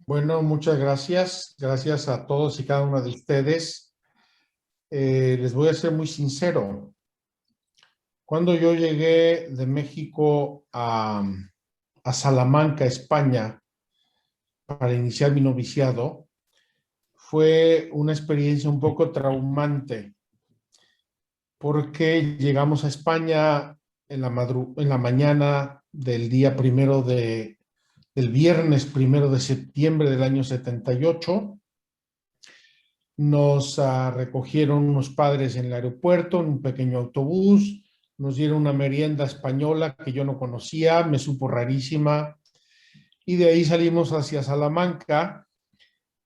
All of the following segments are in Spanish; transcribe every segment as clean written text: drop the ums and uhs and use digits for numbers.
Bueno, muchas gracias. Gracias a todos y cada uno de ustedes. Les voy a ser muy sincero. Cuando yo llegué de México a Salamanca, España, para iniciar mi noviciado, fue una experiencia un poco traumante, porque llegamos a España en la mañana del día del viernes 1 de septiembre del año 78. Nos recogieron unos padres en el aeropuerto, en un pequeño autobús, nos dieron una merienda española que yo no conocía, me supo rarísima, y de ahí salimos hacia Salamanca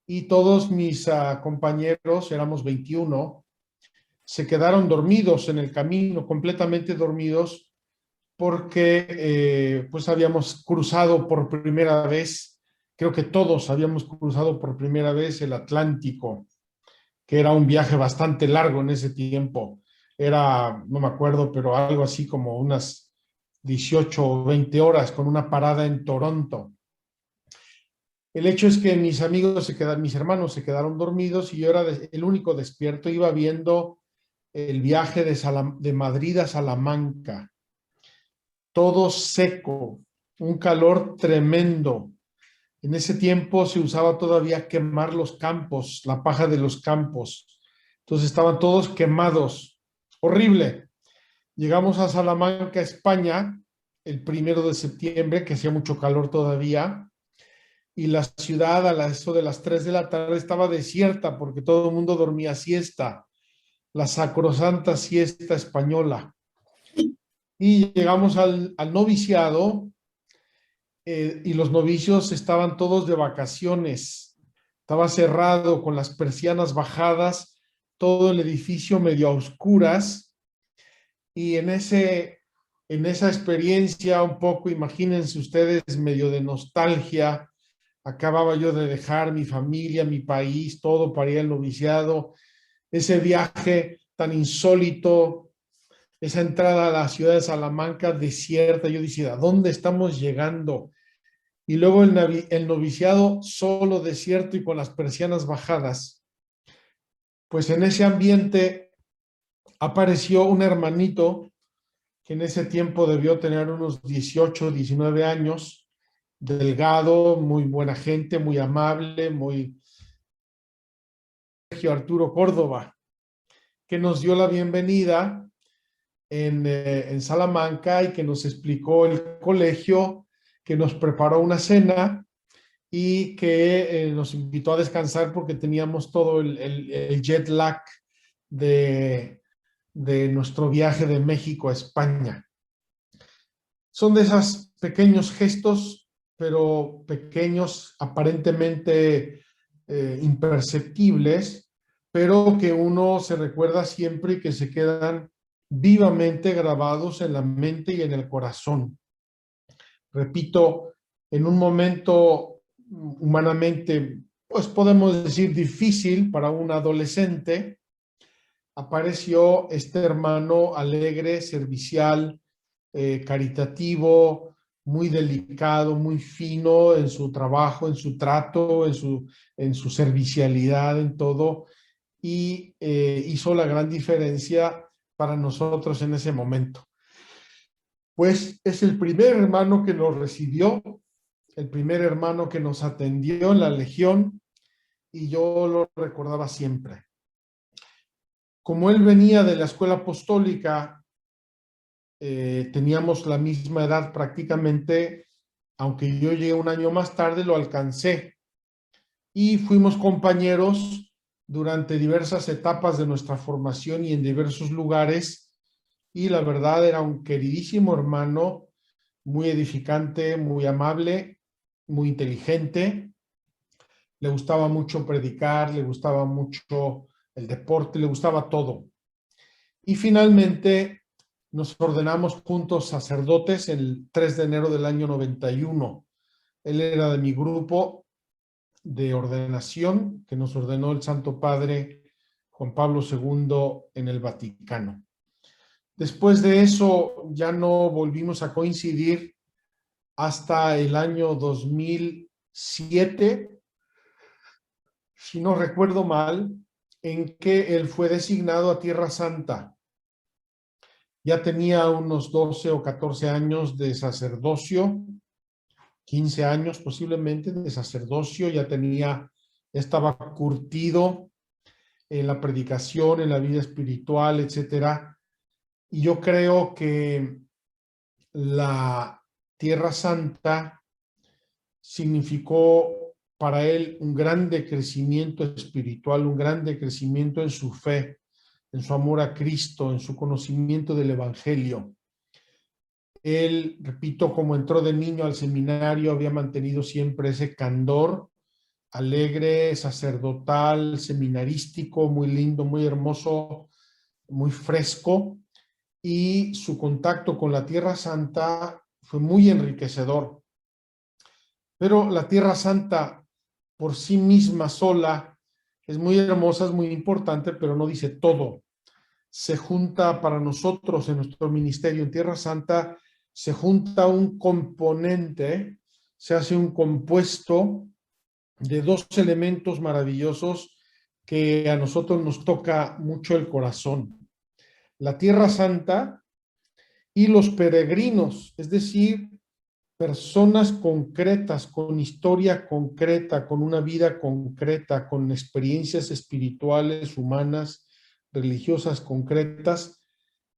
y todos mis compañeros, éramos 21, se quedaron dormidos en el camino, completamente dormidos, porque pues habíamos cruzado por primera vez, creo que todos habíamos cruzado por primera vez el Atlántico, que era un viaje bastante largo en ese tiempo. Era, no me acuerdo, pero algo así como unas 18 o 20 horas con una parada en Toronto. El hecho es que mis hermanos se quedaron dormidos y yo era el único despierto. Iba viendo el viaje de Madrid a Salamanca, todo seco, un calor tremendo. En ese tiempo se usaba todavía quemar los campos, la paja de los campos. Entonces estaban todos quemados. Horrible. Llegamos a Salamanca, España, el 1 de septiembre, que hacía mucho calor todavía, y la ciudad eso de las 3 de la tarde estaba desierta porque todo el mundo dormía siesta, la sacrosanta siesta española. Y llegamos al noviciado, y los novicios estaban todos de vacaciones. Estaba cerrado con las persianas bajadas, todo el edificio medio a oscuras, y en esa experiencia un poco, imagínense ustedes, medio de nostalgia. Acababa yo de dejar mi familia, mi país, todo para ir al noviciado, ese viaje tan insólito, esa entrada a la ciudad de Salamanca desierta. Yo decía, ¿a dónde estamos llegando? Y luego el noviciado solo, desierto y con las persianas bajadas. Pues en ese ambiente apareció un hermanito que en ese tiempo debió tener unos 18, 19 años, delgado, muy buena gente, muy amable, muy Sergio Arturo Córdoba, que nos dio la bienvenida en Salamanca y que nos explicó el colegio, que nos preparó una cena y que nos invitó a descansar porque teníamos todo el jet lag de nuestro viaje de México a España. Son de esos pequeños gestos, pero pequeños, aparentemente imperceptibles, pero que uno se recuerda siempre y que se quedan vivamente grabados en la mente y en el corazón. Repito, en un momento humanamente, pues podemos decir difícil para un adolescente, apareció este hermano alegre, servicial, caritativo, muy delicado, muy fino en su trabajo, en su trato, en su servicialidad, en todo, y hizo la gran diferencia para nosotros en ese momento. Pues es el primer hermano que nos recibió, el primer hermano que nos atendió en la Legión, y yo lo recordaba siempre. Como él venía de la escuela apostólica, teníamos la misma edad prácticamente, aunque yo llegué un año más tarde, lo alcancé. Y fuimos compañeros durante diversas etapas de nuestra formación y en diversos lugares. Y la verdad era un queridísimo hermano, muy edificante, muy amable, muy inteligente. Le gustaba mucho predicar, le gustaba mucho el deporte, le gustaba todo. Y finalmente nos ordenamos juntos sacerdotes el 3 de enero del año 91. Él era de mi grupo de ordenación que nos ordenó el Santo Padre Juan Pablo II en el Vaticano. Después de eso ya no volvimos a coincidir hasta el año 2007, si no recuerdo mal, en que él fue designado a Tierra Santa. Ya tenía unos 12 o 14 años de sacerdocio, 15 años posiblemente de sacerdocio, ya estaba curtido en la predicación, en la vida espiritual, etcétera. Y yo creo que la Tierra Santa significó para él un grande crecimiento espiritual, un grande crecimiento en su fe, en su amor a Cristo, en su conocimiento del Evangelio. Él, repito, como entró de niño al seminario, había mantenido siempre ese candor alegre, sacerdotal, seminarístico, muy lindo, muy hermoso, muy fresco, y su contacto con la Tierra Santa fue muy enriquecedor. Pero la Tierra Santa por sí misma sola es muy hermosa, es muy importante, pero no dice todo. Se junta para nosotros en nuestro ministerio en Tierra Santa, se junta un componente, se hace un compuesto de dos elementos maravillosos que a nosotros nos toca mucho el corazón. La Tierra Santa y los peregrinos, es decir, personas concretas, con historia concreta, con una vida concreta, con experiencias espirituales, humanas, religiosas concretas.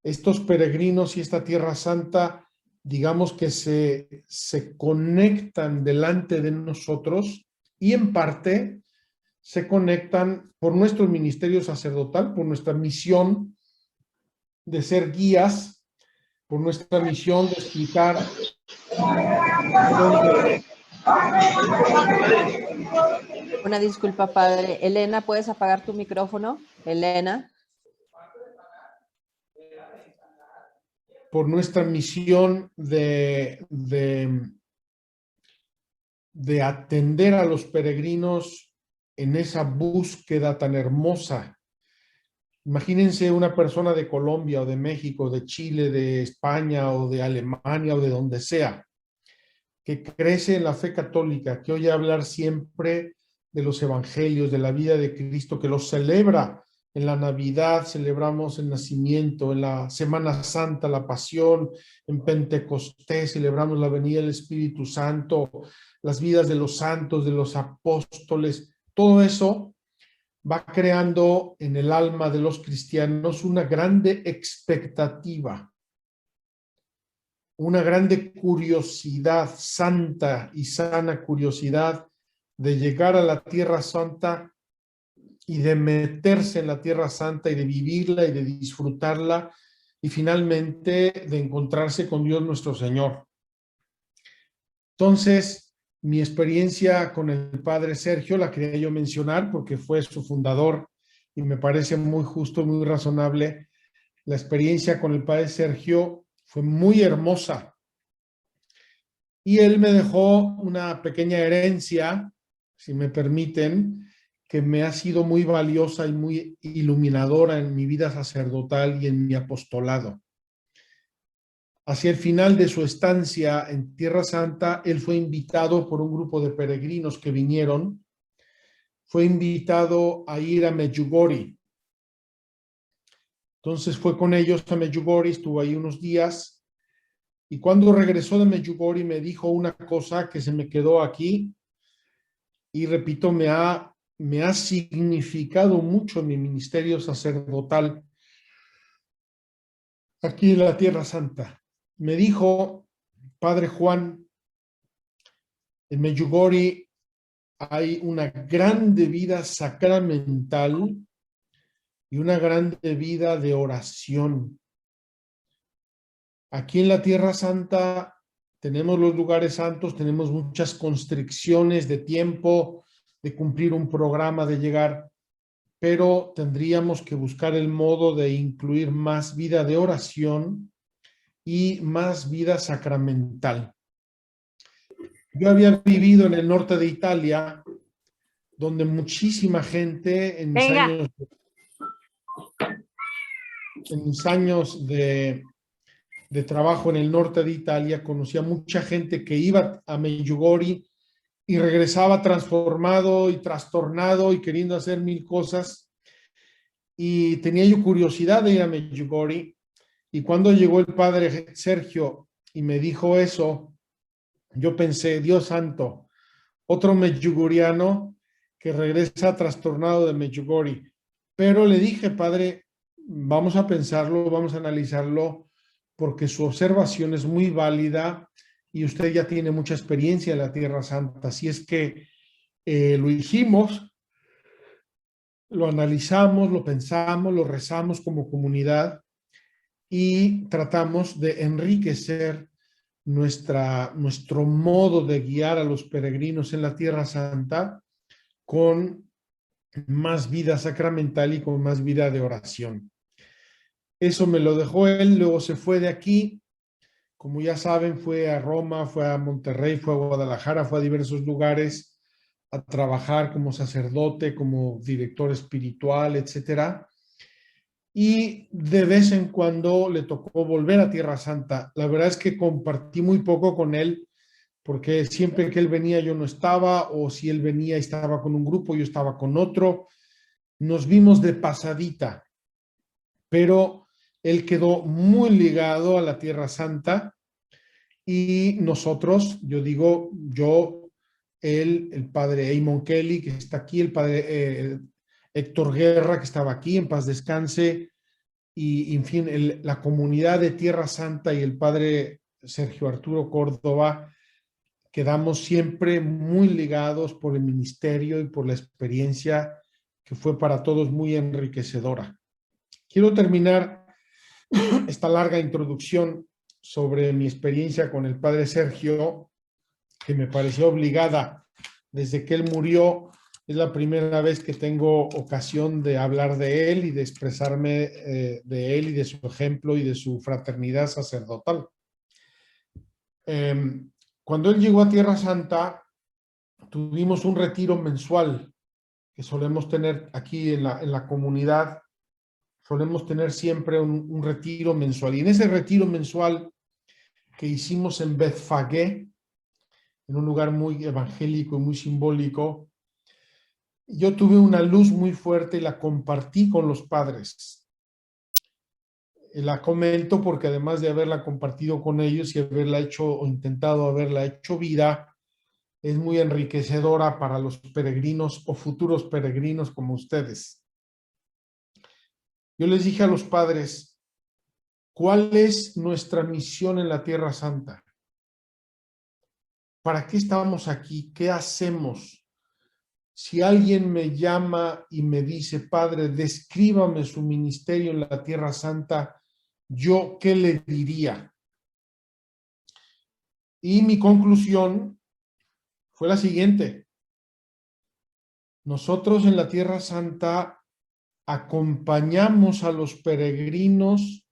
Estos peregrinos y esta Tierra Santa, digamos que se conectan delante de nosotros y en parte se conectan por nuestro ministerio sacerdotal, por nuestra misión de ser guías, por nuestra misión de explicar. Una disculpa, padre. Elena, ¿puedes apagar tu micrófono? Elena. Por nuestra misión de atender a los peregrinos en esa búsqueda tan hermosa. Imagínense una persona de Colombia o de México, de Chile, de España o de Alemania o de donde sea, que crece en la fe católica, que oye hablar siempre de los evangelios, de la vida de Cristo, que los celebra. En la Navidad celebramos el nacimiento, en la Semana Santa la pasión, en Pentecostés celebramos la venida del Espíritu Santo, las vidas de los santos, de los apóstoles. Todo eso va creando en el alma de los cristianos una grande expectativa, una grande curiosidad, santa y sana curiosidad de llegar a la Tierra Santa y de meterse en la Tierra Santa y de vivirla y de disfrutarla y finalmente de encontrarse con Dios nuestro Señor. Entonces, mi experiencia con el padre Sergio la quería yo mencionar porque fue su fundador y me parece muy justo, muy razonable. La experiencia con el padre Sergio fue muy hermosa y él me dejó una pequeña herencia, si me permiten, que me ha sido muy valiosa y muy iluminadora en mi vida sacerdotal y en mi apostolado. Hacia el final de su estancia en Tierra Santa, él fue invitado por un grupo de peregrinos que vinieron, fue invitado a ir a Medjugorje. Entonces fue con ellos a Medjugorje, estuvo ahí unos días, y cuando regresó de Medjugorje me dijo una cosa que se me quedó aquí, y repito, me ha significado mucho en mi ministerio sacerdotal aquí en la Tierra Santa. Me dijo, Padre Juan, en Medjugorje hay una grande vida sacramental y una grande vida de oración. Aquí en la Tierra Santa tenemos los lugares santos, tenemos muchas constricciones de tiempo, de cumplir un programa, de llegar, pero tendríamos que buscar el modo de incluir más vida de oración y más vida sacramental. Yo había vivido en el norte de Italia, donde muchísima gente en mis años de trabajo en el norte de Italia, conocía mucha gente que iba a Medjugorje y regresaba transformado y trastornado y queriendo hacer mil cosas. Y tenía yo curiosidad de ir a Medjugorje. Y cuando llegó el padre Sergio y me dijo eso, yo pensé, Dios santo, otro medjugorriano que regresa trastornado de Medjugorje. Pero le dije, padre, vamos a pensarlo, vamos a analizarlo, porque su observación es muy válida y usted ya tiene mucha experiencia en la Tierra Santa. Así es que lo hicimos, lo analizamos, lo pensamos, lo rezamos como comunidad y tratamos de enriquecer nuestro modo de guiar a los peregrinos en la Tierra Santa con más vida sacramental y con más vida de oración. Eso me lo dejó él, luego se fue de aquí, como ya saben, fue a Roma, fue a Monterrey, fue a Guadalajara, fue a diversos lugares a trabajar como sacerdote, como director espiritual, etcétera. Y de vez en cuando le tocó volver a Tierra Santa. La verdad es que compartí muy poco con él, porque siempre que él venía yo no estaba, o si él venía y estaba con un grupo, yo estaba con otro. Nos vimos de pasadita, pero él quedó muy ligado a la Tierra Santa y nosotros, yo digo, yo, él, el padre Eamon Kelly, que está aquí, el padre Héctor Guerra, que estaba aquí, en paz descanse, y en fin, la comunidad de Tierra Santa y el padre Sergio Arturo Córdoba, quedamos siempre muy ligados por el ministerio y por la experiencia que fue para todos muy enriquecedora. Quiero terminar esta larga introducción sobre mi experiencia con el padre Sergio, que me pareció obligada desde que él murió. Es la primera vez que tengo ocasión de hablar de él y de expresarme de él y de su ejemplo y de su fraternidad sacerdotal. Cuando él llegó a Tierra Santa, tuvimos un retiro mensual que solemos tener aquí en la comunidad. Solemos tener siempre un retiro mensual. Y en ese retiro mensual que hicimos en Bethfagé, en un lugar muy evangélico y muy simbólico, yo tuve una luz muy fuerte y la compartí con los padres. La comento porque además de haberla compartido con ellos y haberla hecho o intentado haberla hecho vida, es muy enriquecedora para los peregrinos o futuros peregrinos como ustedes. Yo les dije a los padres, ¿cuál es nuestra misión en la Tierra Santa? ¿Para qué estamos aquí? ¿Qué hacemos? Si alguien me llama y me dice, padre, descríbame su ministerio en la Tierra Santa, ¿yo qué le diría? Y mi conclusión fue la siguiente. Nosotros en la Tierra Santa acompañamos a los peregrinos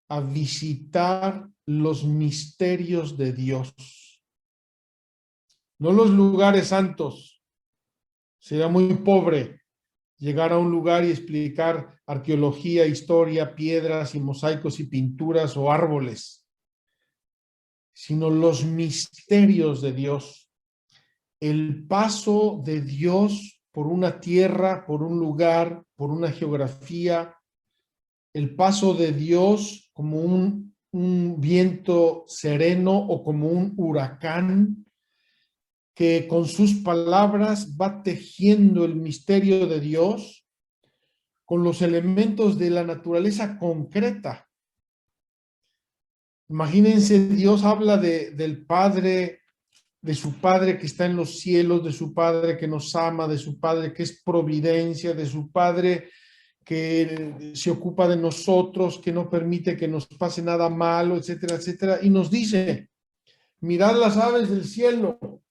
a visitar los misterios de Dios, no los lugares santos. Sería muy pobre llegar a un lugar y explicar arqueología, historia, piedras y mosaicos y pinturas o árboles, sino los misterios de Dios, el paso de Dios por una tierra, por un lugar, por una geografía, el paso de Dios como un viento sereno o como un huracán que con sus palabras va tejiendo el misterio de Dios con los elementos de la naturaleza concreta. Imagínense, Dios habla del Padre, de su Padre que está en los cielos, de su Padre que nos ama, de su Padre que es providencia, de su Padre que se ocupa de nosotros, que no permite que nos pase nada malo, etcétera, etcétera. Y nos dice, mirad las aves del cielo,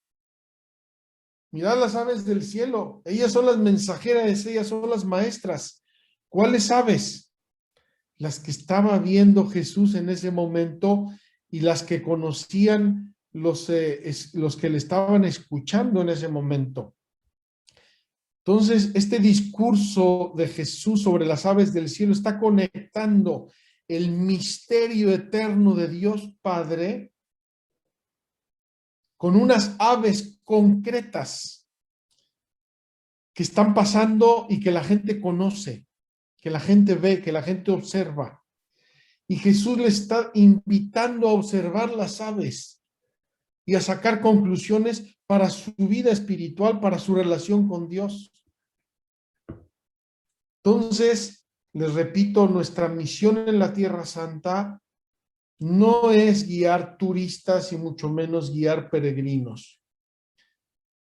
mirad las aves del cielo, ellas son las mensajeras, ellas son las maestras. ¿Cuáles aves? Las que estaba viendo Jesús en ese momento y las que conocían los que le estaban escuchando en ese momento. Entonces, este discurso de Jesús sobre las aves del cielo está conectando el misterio eterno de Dios Padre con unas aves concretas que están pasando y que la gente conoce, que la gente ve, que la gente observa. Y Jesús le está invitando a observar las aves y a sacar conclusiones para su vida espiritual, para su relación con Dios. Entonces, les repito, nuestra misión en la Tierra Santa no es guiar turistas y mucho menos guiar peregrinos.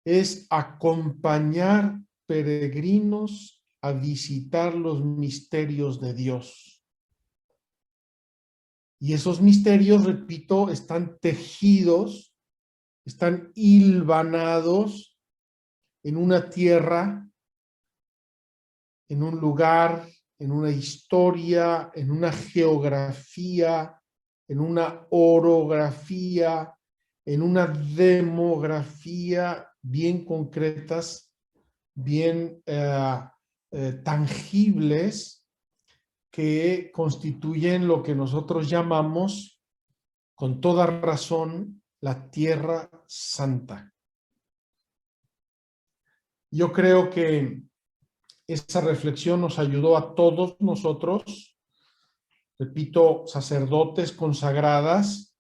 Es acompañar peregrinos a visitar los misterios de Dios. Y esos misterios, repito, están tejidos, están hilvanados en una tierra, en un lugar, en una historia, en una geografía, en una orografía, en una demografía bien concretas, bien tangibles, que constituyen lo que nosotros llamamos, con toda razón, la Tierra Santa. Yo creo que esa reflexión nos ayudó a todos nosotros, repito, sacerdotes, consagradas,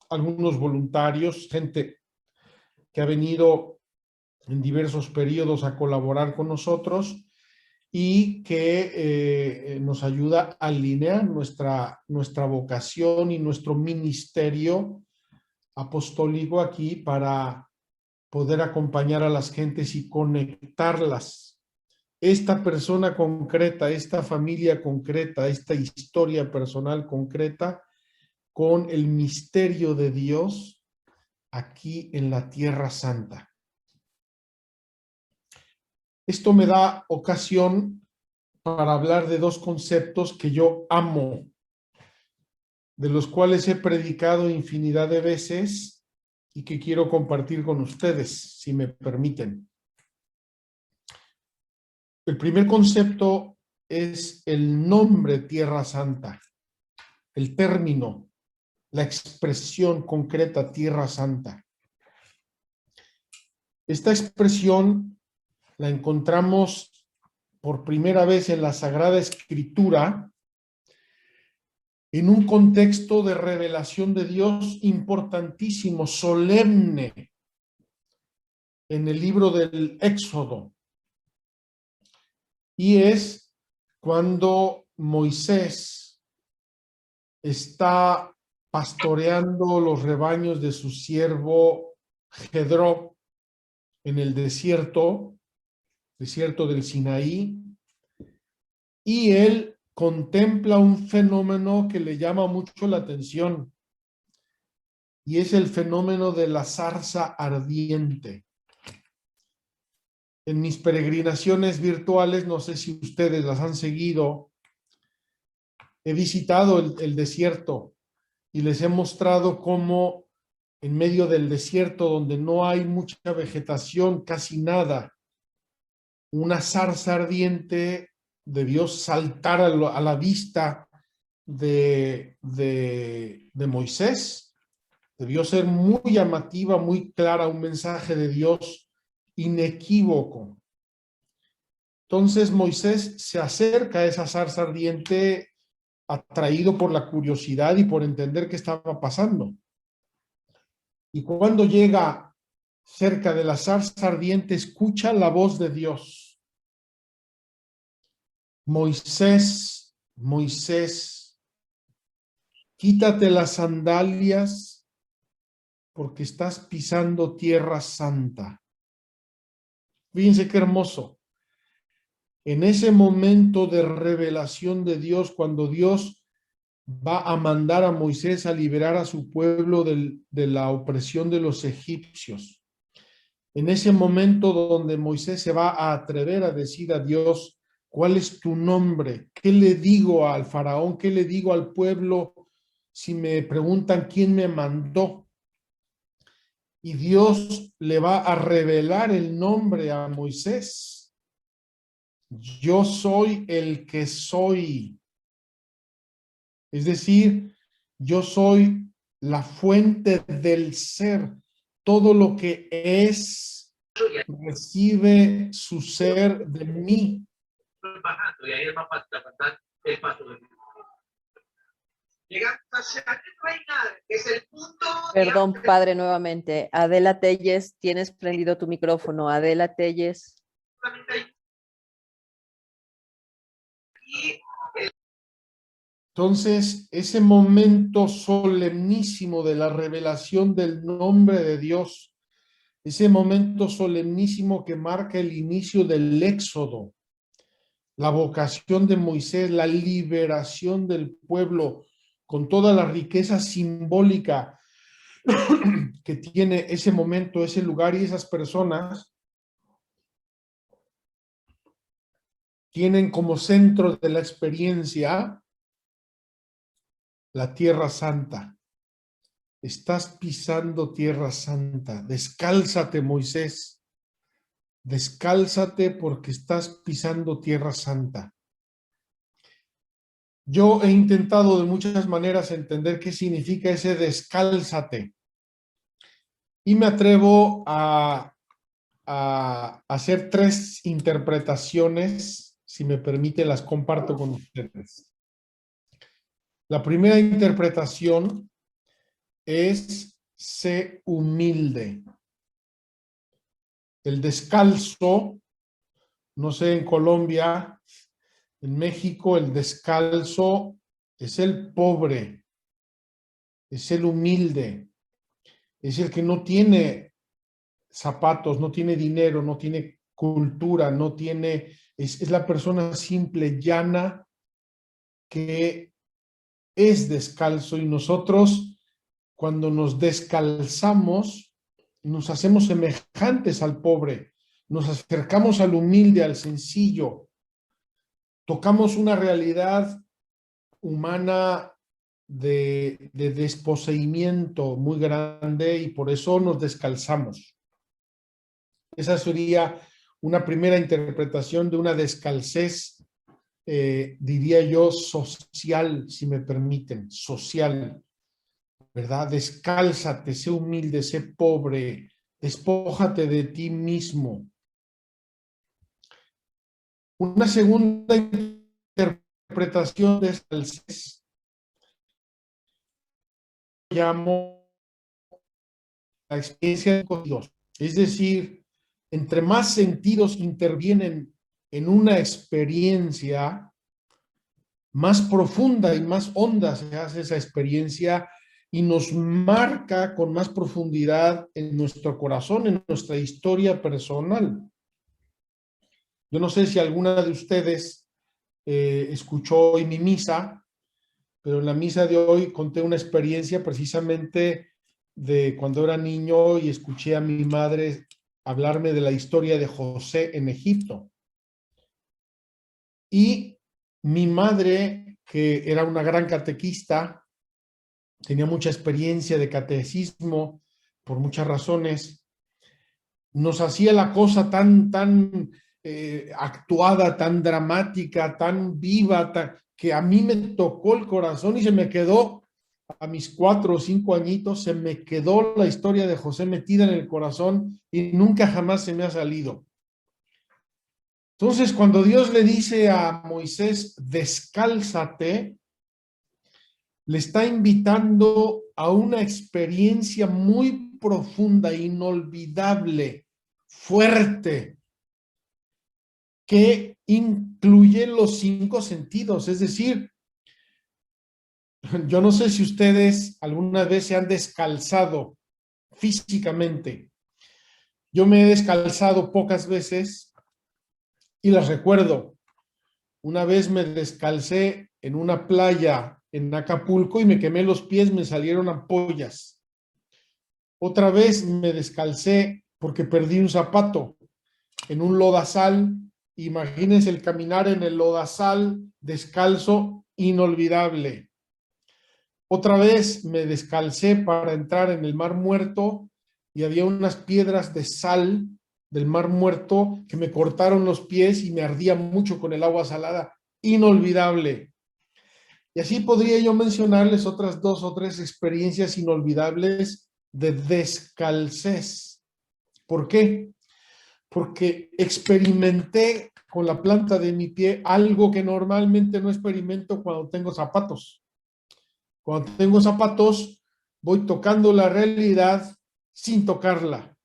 algunos voluntarios, gente que ha venido en diversos periodos a colaborar con nosotros y que nos ayuda a alinear nuestra vocación y nuestro ministerio apostólico aquí para poder acompañar a las gentes y conectarlas. Esta persona concreta, esta familia concreta, esta historia personal concreta con el misterio de Dios aquí en la Tierra Santa. Esto me da ocasión para hablar de dos conceptos que yo amo, de los cuales he predicado infinidad de veces y que quiero compartir con ustedes, si me permiten. El primer concepto es el nombre Tierra Santa, el término, la expresión concreta Tierra Santa. Esta expresión la encontramos por primera vez en la Sagrada Escritura en un contexto de revelación de Dios importantísimo, solemne, en el libro del Éxodo. Y es cuando Moisés está pastoreando los rebaños de su siervo Jedró en el desierto del Sinaí, y él contempla un fenómeno que le llama mucho la atención, y es el fenómeno de la zarza ardiente. En mis peregrinaciones virtuales, no sé si ustedes las han seguido, he visitado el desierto y les he mostrado cómo en medio del desierto, donde no hay mucha vegetación, casi nada, una zarza ardiente debió saltar a la vista de Moisés. Debió ser muy llamativa, muy clara, un mensaje de Dios inequívoco. Entonces Moisés se acerca a esa zarza ardiente atraído por la curiosidad y por entender qué estaba pasando. Y cuando llega cerca de la zarza ardiente, escucha la voz de Dios. Moisés, Moisés, quítate las sandalias porque estás pisando tierra santa. Fíjense qué hermoso. En ese momento de revelación de Dios, cuando Dios va a mandar a Moisés a liberar a su pueblo de la opresión de los egipcios. En ese momento donde Moisés se va a atrever a decir a Dios, ¿cuál es tu nombre? ¿Qué le digo al faraón? ¿Qué le digo al pueblo si me preguntan quién me mandó? Y Dios le va a revelar el nombre a Moisés. Yo soy el que soy. Es decir, yo soy la fuente del ser, todo lo que es recibe su ser de mí. Bajando y ahí él va a pasar el paso de llegamos a Shannon Reynal, que es el punto. Perdón, padre, nuevamente. Adela Telles, tienes prendido tu micrófono. Adela Telles. Entonces, ese momento solemnísimo de la revelación del nombre de Dios, ese momento solemnísimo que marca el inicio del éxodo, la vocación de Moisés, la liberación del pueblo, con toda la riqueza simbólica que tiene ese momento, ese lugar y esas personas, tienen como centro de la experiencia la Tierra Santa. Estás pisando Tierra Santa. Descálzate, Moisés. Descálzate porque estás pisando Tierra Santa. Yo he intentado de muchas maneras entender qué significa ese descálzate. Y me atrevo a hacer 3 interpretaciones. Si me permite, las comparto con ustedes. La primera interpretación es: sé humilde. El descalzo, no sé, en Colombia, en México, el descalzo es el pobre, es el humilde, es el que no tiene zapatos, no tiene dinero, no tiene cultura, no tiene, es la persona simple, llana, que es descalzo. Y nosotros, cuando nos descalzamos, nos hacemos semejantes al pobre, nos acercamos al humilde, al sencillo, tocamos una realidad humana de desposeimiento muy grande y por eso nos descalzamos. Esa sería una primera interpretación de una descalcez, diría yo, social, si me permiten, social, ¿verdad? Descálzate, sé humilde, sé pobre, despójate de ti mismo. Una segunda interpretación de descalcez llamo la experiencia con Dios. Es decir, entre más sentidos intervienen en una experiencia, más profunda y más honda se hace esa experiencia y nos marca con más profundidad en nuestro corazón, en nuestra historia personal. Yo no sé si alguna de ustedes escuchó hoy mi misa, pero en la misa de hoy conté una experiencia precisamente de cuando era niño y escuché a mi madre hablarme de la historia de José en Egipto. Y mi madre, que era una gran catequista, tenía mucha experiencia de catecismo por muchas razones, nos hacía la cosa tan actuada, tan dramática, tan viva, que a mí me tocó el corazón y se me quedó, a mis 4 o 5 añitos, se me quedó la historia de José metida en el corazón y nunca jamás se me ha salido. Entonces, cuando Dios le dice a Moisés, descálzate, le está invitando a una experiencia muy profunda, inolvidable, fuerte, que incluye los 5 sentidos. Es decir, yo no sé si ustedes alguna vez se han descalzado físicamente. Yo me he descalzado pocas veces y las recuerdo. Una vez me descalcé en una playa en Acapulco y me quemé los pies, me salieron ampollas. Otra vez me descalcé porque perdí un zapato en un lodazal. Imagínense el caminar en el lodazal descalzo, inolvidable. Otra vez me descalcé para entrar en el Mar Muerto y había unas piedras de sal del Mar Muerto que me cortaron los pies y me ardía mucho con el agua salada, inolvidable. Y así podría yo mencionarles otras 2 o 3 experiencias inolvidables de descalcez. ¿Por qué? Porque experimenté con la planta de mi pie algo que normalmente no experimento cuando tengo zapatos. Cuando tengo zapatos, voy tocando la realidad sin tocarla.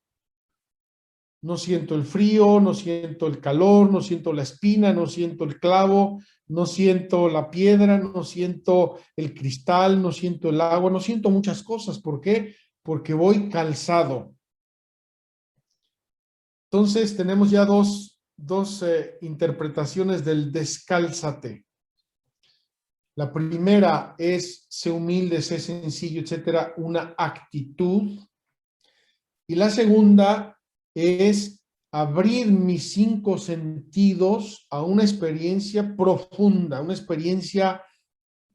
No siento el frío, no siento el calor, no siento la espina, no siento el clavo, no siento la piedra, no siento el cristal, no siento el agua, no siento muchas cosas. ¿Por qué? Porque voy calzado. Entonces tenemos ya dos interpretaciones del descálzate. La primera es sé humilde, sé sencillo, etcétera, una actitud. Y la segunda es abrir mis 5 sentidos a una experiencia profunda, una experiencia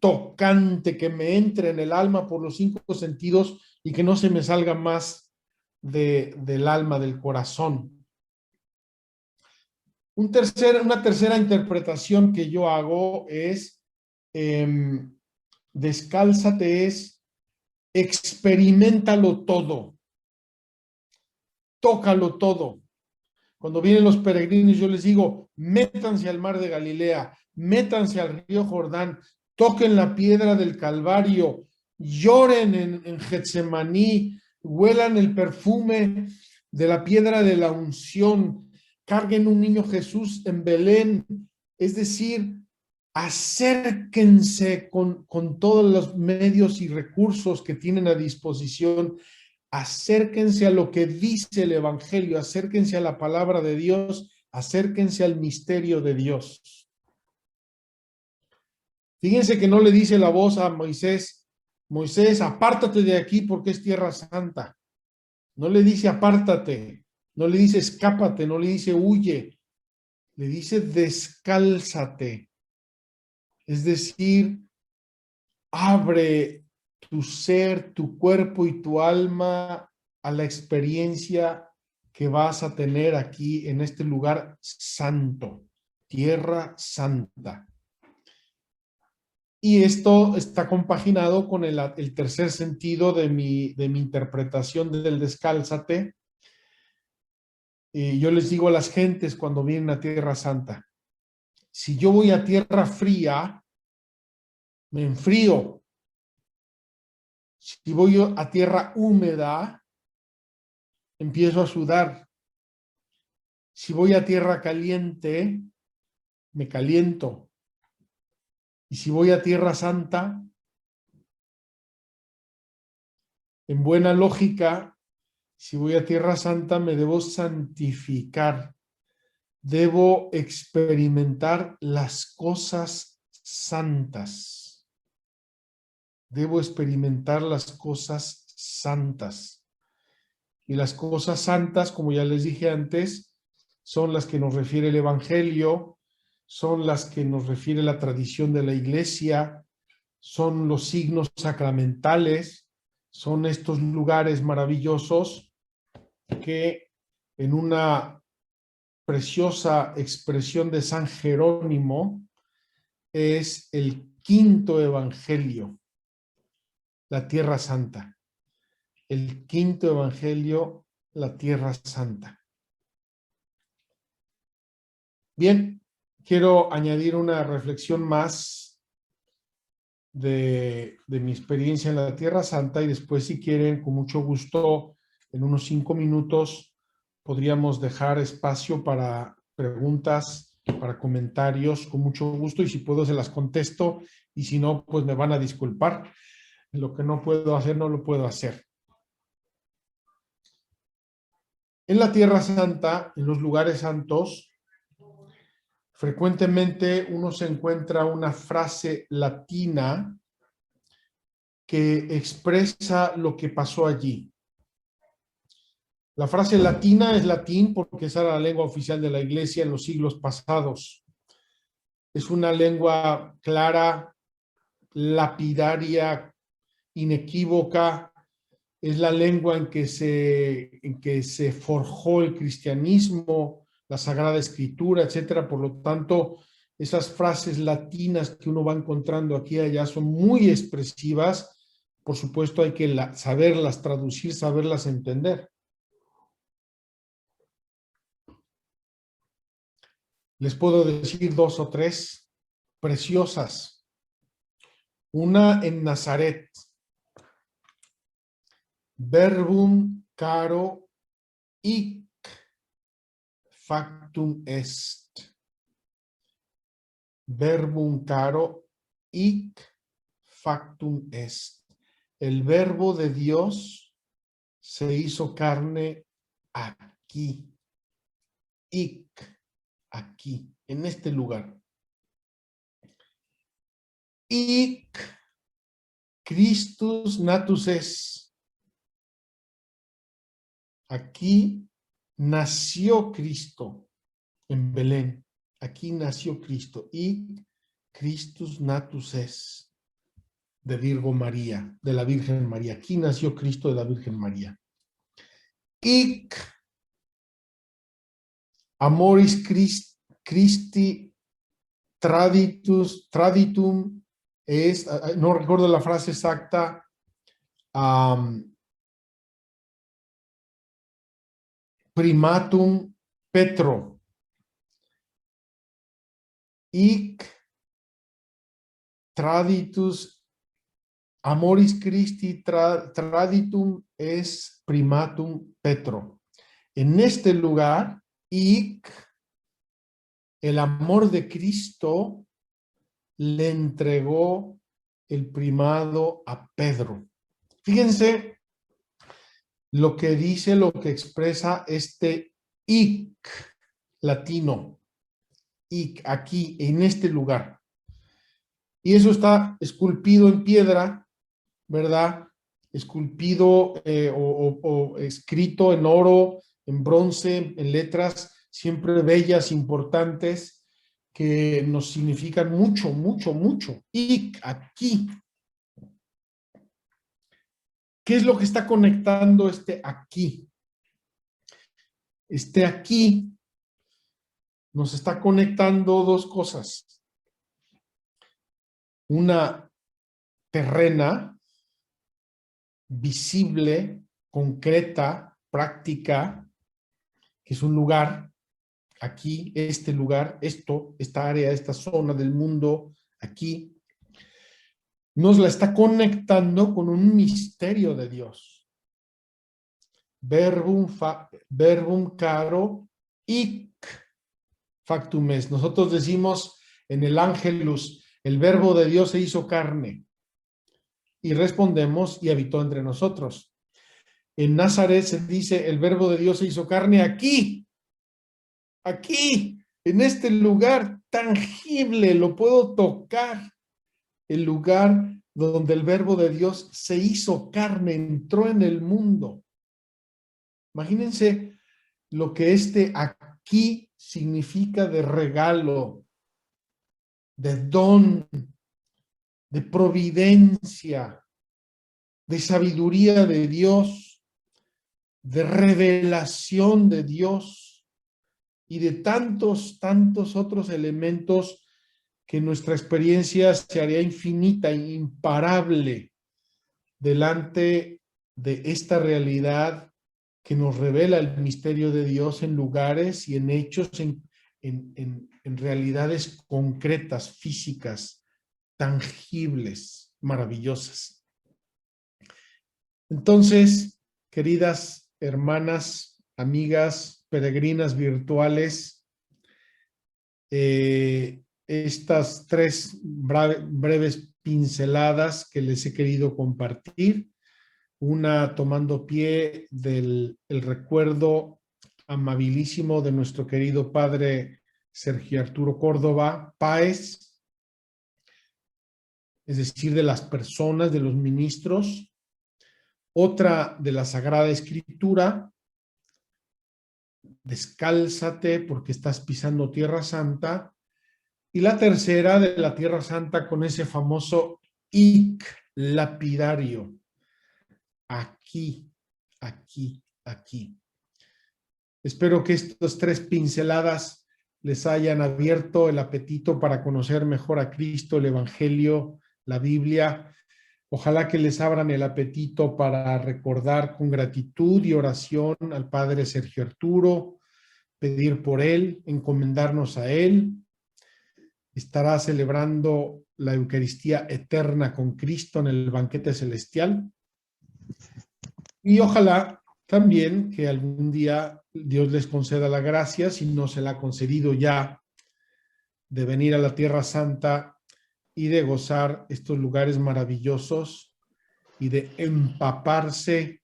tocante que me entre en el alma por los 5 sentidos y que no se me salga más del alma, del corazón. Una tercera interpretación que yo hago es descálzate es experiméntalo todo, tócalo todo. Cuando vienen los peregrinos yo les digo, métanse al mar de Galilea, métanse al río Jordán, toquen la piedra del Calvario, lloren en Getsemaní, huelan el perfume de la piedra de la unción, carguen un niño Jesús en Belén, es decir, acérquense con todos los medios y recursos que tienen a disposición, acérquense a lo que dice el Evangelio, acérquense a la palabra de Dios, acérquense al misterio de Dios. Fíjense que no le dice la voz a Moisés, Moisés, apártate de aquí porque es tierra santa. No le dice apártate, no le dice escápate, no le dice huye, le dice descálzate. Es decir, abre tu ser, tu cuerpo y tu alma a la experiencia que vas a tener aquí en este lugar santo, tierra santa. Y esto está compaginado con el tercer sentido de mi interpretación del descálzate. Yo les digo a las gentes cuando vienen a Tierra Santa, si yo voy a tierra fría, me enfrío. Si voy a tierra húmeda, empiezo a sudar. Si voy a tierra caliente, me caliento. Y si voy a tierra santa, en buena lógica, si voy a tierra santa, me debo santificar. Debo experimentar las cosas santas. Debo experimentar las cosas santas. Y las cosas santas, como ya les dije antes, son las que nos refiere el Evangelio, son las que nos refiere la tradición de la Iglesia, son los signos sacramentales, son estos lugares maravillosos que en una preciosa expresión de San Jerónimo es el quinto evangelio, la Tierra Santa. El quinto evangelio, la Tierra Santa. Bien, quiero añadir una reflexión más de mi experiencia en la Tierra Santa y después, si quieren, con mucho gusto, en unos 5 minutos, podríamos dejar espacio para preguntas, para comentarios, con mucho gusto, y si puedo se las contesto, y si no, pues me van a disculpar. Lo que no puedo hacer, no lo puedo hacer. En la Tierra Santa, en los lugares santos, frecuentemente uno se encuentra una frase latina que expresa lo que pasó allí. La frase latina es latín porque esa era la lengua oficial de la Iglesia en los siglos pasados. Es una lengua clara, lapidaria, inequívoca. Es la lengua en que se forjó el cristianismo, la Sagrada Escritura, etcétera. Por lo tanto, esas frases latinas que uno va encontrando aquí y allá son muy expresivas por supuesto hay que saberlas traducir, saberlas entender. Les puedo decir 2 o 3 preciosas. Una en Nazaret. Verbum caro hic factum est. Verbum caro hic factum est. El verbo de Dios se hizo carne aquí. Hic, aquí, en este lugar. Hic Christus natus est. Aquí nació Cristo en Belén. Aquí nació Cristo. Y Christus natus est de Virgo María, de la Virgen María. Aquí nació Cristo de la Virgen María. Hic amoris Christi traditum es, no recuerdo la frase exacta, primatum Petro. Hic traditus amoris Christi traditum es primatum Petro. En este lugar, hic, el amor de Cristo le entregó el primado a Pedro. Fíjense lo que dice, lo que expresa este hic latino. Hic, aquí, en este lugar. Y eso está esculpido en piedra, ¿verdad? Esculpido o escrito en oro, en bronce, en letras siempre bellas, importantes, que nos significan mucho, mucho, mucho. Y aquí, ¿qué es lo que está conectando este aquí? Este aquí nos está conectando 2 cosas. Una terrena, visible, concreta, práctica, que es un lugar, aquí, este lugar, esta área, esta zona del mundo, aquí, nos la está conectando con un misterio de Dios. Verbum caro hic factum est. Nosotros decimos en el Ángelus, el verbo de Dios se hizo carne. Y respondemos, y habitó entre nosotros. En Nazaret se dice, el verbo de Dios se hizo carne aquí, en este lugar tangible, lo puedo tocar, el lugar donde el verbo de Dios se hizo carne, entró en el mundo. Imagínense lo que este aquí significa de regalo, de don, de providencia, de sabiduría de Dios, de revelación de Dios y de tantos, tantos otros elementos que nuestra experiencia se haría infinita e imparable delante de esta realidad que nos revela el misterio de Dios en lugares y en hechos, en realidades concretas, físicas, tangibles, maravillosas. Entonces, queridas hermanas, amigas, peregrinas virtuales, estas 3 breves pinceladas que les he querido compartir, una tomando pie del recuerdo amabilísimo de nuestro querido padre Sergio Arturo Córdoba Páez, es decir, de las personas, de los ministros, otra de la Sagrada Escritura, descálzate porque estás pisando Tierra Santa, y la tercera de la Tierra Santa con ese famoso hic lapidario, aquí, aquí, aquí. Espero que estas 3 pinceladas les hayan abierto el apetito para conocer mejor a Cristo, el Evangelio, la Biblia, Ojalá que les abran el apetito para recordar con gratitud y oración al Padre Sergio Arturo, pedir por él, encomendarnos a él. Estará celebrando la Eucaristía eterna con Cristo en el banquete celestial. Y ojalá también que algún día Dios les conceda la gracia, si no se la ha concedido ya, de venir a la Tierra Santa y de gozar estos lugares maravillosos y de empaparse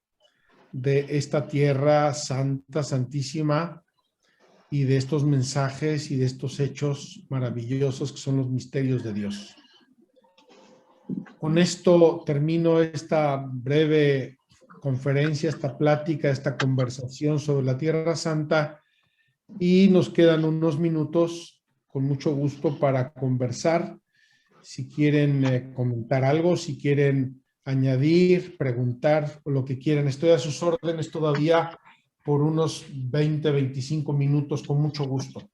de esta tierra santa, santísima, y de estos mensajes y de estos hechos maravillosos que son los misterios de Dios. Con esto termino esta breve conferencia, esta plática, esta conversación sobre la Tierra Santa, y nos quedan unos minutos con mucho gusto para conversar. Si quieren comentar algo, si quieren añadir, preguntar o lo que quieran, estoy a sus órdenes todavía por unos 20, 25 minutos con mucho gusto.